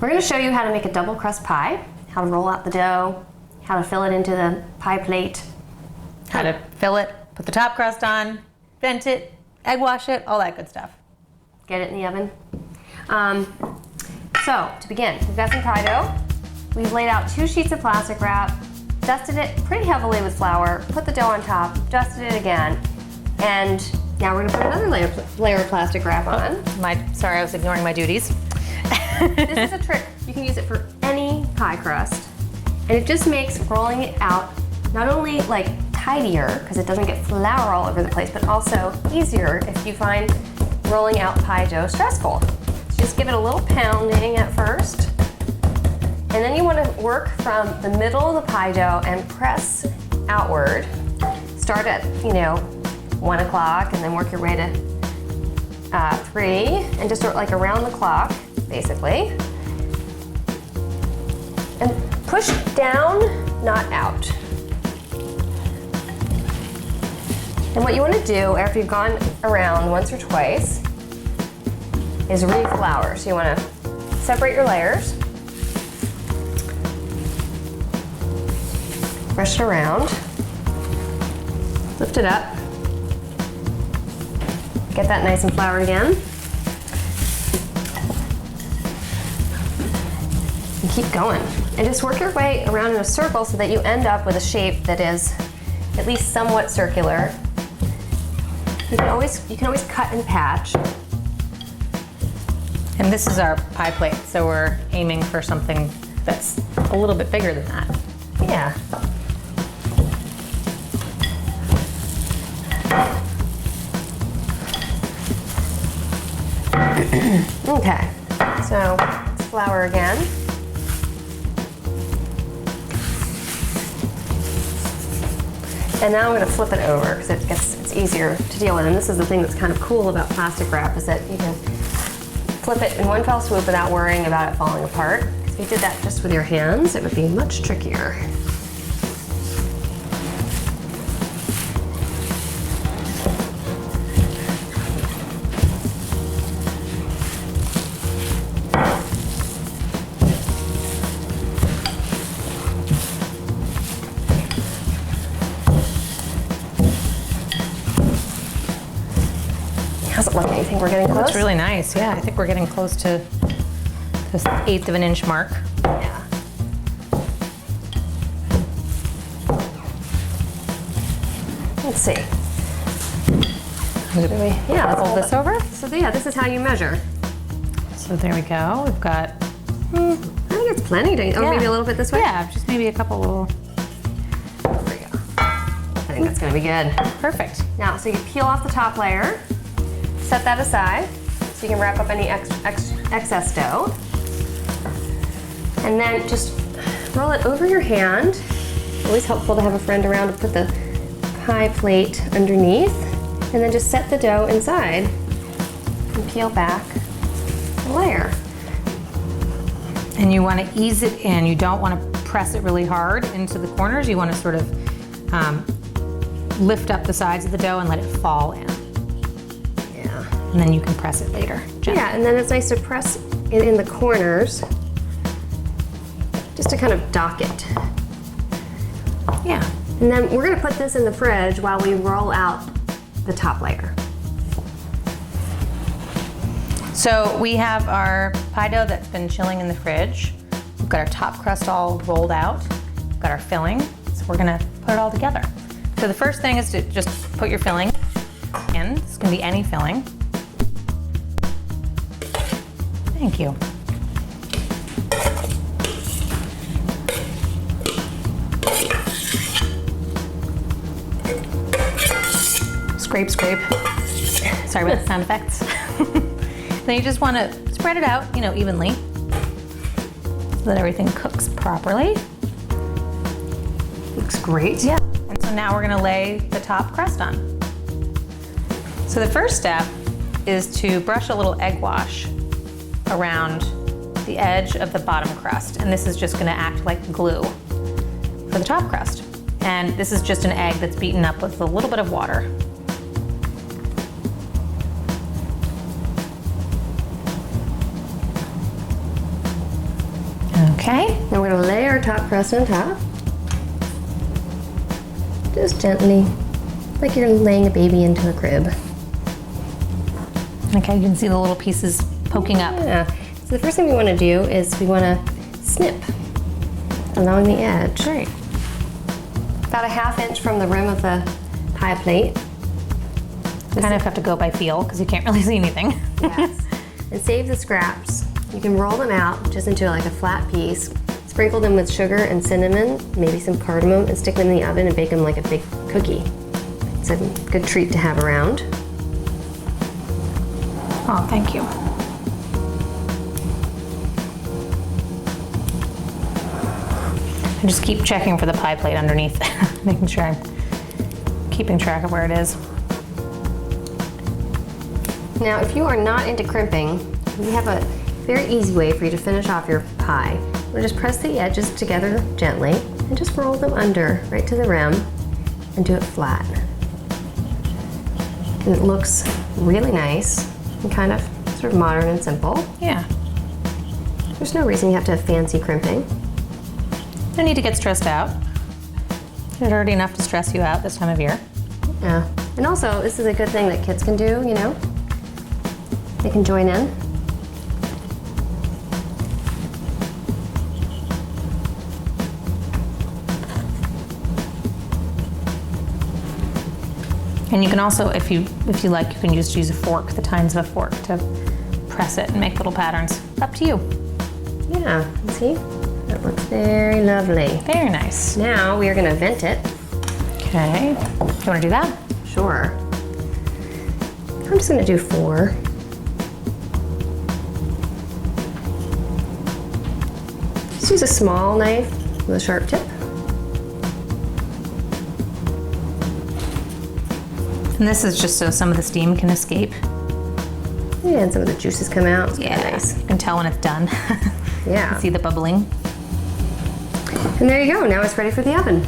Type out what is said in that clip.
We're going to show you how to make a double crust pie, how to roll out the dough, how to fill it into the pie plate. How to fill it, put the top crust on, vent it, egg wash it, all that good stuff. Get it in the oven. So, to begin, we've got some pie dough. We've laid out 2 sheets of plastic wrap, dusted it pretty heavily with flour, put the dough on top, dusted it again, and now we're gonna put another layer of plastic wrap on. Sorry, I was ignoring my duties. This is a trick. You can use it for any pie crust, and it just makes rolling it out not only like tidier, because it doesn't get flour all over the place, but also easier if you find rolling out pie dough stressful. So just give it a little pounding at first, and then you want to work from the middle of the pie dough and press outward. Start at, 1 o'clock and then work your way to 3, and just like around the clock, basically. And push down, not out. And what you want to do after you've gone around once or twice is reflour. So you want to separate your layers, brush it around, lift it up, get that nice and floured again, and keep going. And just work your way around in a circle so that you end up with a shape that is at least somewhat circular. You can always cut and patch. And this is our pie plate, so we're aiming for something that's a little bit bigger than that. Yeah. Okay, so let's flour again. And now I'm going to flip it over because it's easier to deal with. And this is the thing that's kind of cool about plastic wrap, is that you can flip it in one fell swoop without worrying about it falling apart. If you did that just with your hands, it would be much trickier. How's it looking? You think we're getting close? That's really nice, yeah. I think we're getting close to this 1/8 of an inch mark. Yeah. Let's see. Yeah, let's Fold this over. So yeah, this is how you measure. So there we go. We've got, I think it's plenty. Or maybe a little bit this way? Yeah, just maybe a couple little. There we go. I think that's gonna be good. Perfect. Now, so you peel off the top layer, set that aside so you can wrap up any excess dough. And then just roll it over your hand. Always helpful to have a friend around to put the pie plate underneath. And then just set the dough inside and peel back the layer. And you want to ease it in. You don't want to press it really hard into the corners. You want to sort of lift up the sides of the dough and let it fall in. Yeah. And then you can press it later. Gently. Yeah, and then it's nice to press it in the corners just to kind of dock it. Yeah. And then we're gonna put this in the fridge while we roll out the top layer. So we have our pie dough that's been chilling in the fridge. We've got our top crust all rolled out. We've got our filling. So we're gonna put it all together. So the first thing is to just put your filling in. This can be any filling. Thank you. Scrape, scrape. Sorry about the sound effects. Then you just want to spread it out, evenly, so that everything cooks properly. Looks great. Yeah. And so now we're going to lay the top crust on. So the first step is to brush a little egg wash around the edge of the bottom crust, and this is just going to act like glue for the top crust. And this is just an egg that's beaten up with a little bit of water. Okay. Now we're gonna lay our top crust on top. Just gently, like you're laying a baby into a crib. Okay, you can see the little pieces poking up. Yeah. So the first thing we want to do is we want to snip along the edge. Great. About a 1/2 inch from the rim of the pie plate. Kind of have to go by feel because you can't really see anything. Yes. And save the scraps. You can roll them out just into like a flat piece. Sprinkle them with sugar and cinnamon, maybe some cardamom, and stick them in the oven and bake them like a big cookie. It's a good treat to have around. Oh, thank you. I just keep checking for the pie plate underneath, making sure I'm keeping track of where it is. Now, if you are not into crimping, we have a very easy way for you to finish off your pie. We'll just press the edges together gently and just roll them under right to the rim and do it flat. And it looks really nice and kind of sort of modern and simple. Yeah. There's no reason you have to have fancy crimping. No need to get stressed out. There's already enough to stress you out this time of year. Yeah. And also, this is a good thing that kids can do, you know? They can join in. And you can also, if you like, you can just use a fork, the tines of a fork, to press it and make little patterns. Up to you. Yeah, see? That looks very lovely. Very nice. Now we are gonna vent it. Okay. You want to do that? Sure. I'm just gonna do 4. Just use a small knife with a sharp tip. And this is just so some of the steam can escape. Yeah, and some of the juices come out. It's Yeah. kinda nice. You can tell when it's done. Yeah. See the bubbling. And there you go. Now it's ready for the oven.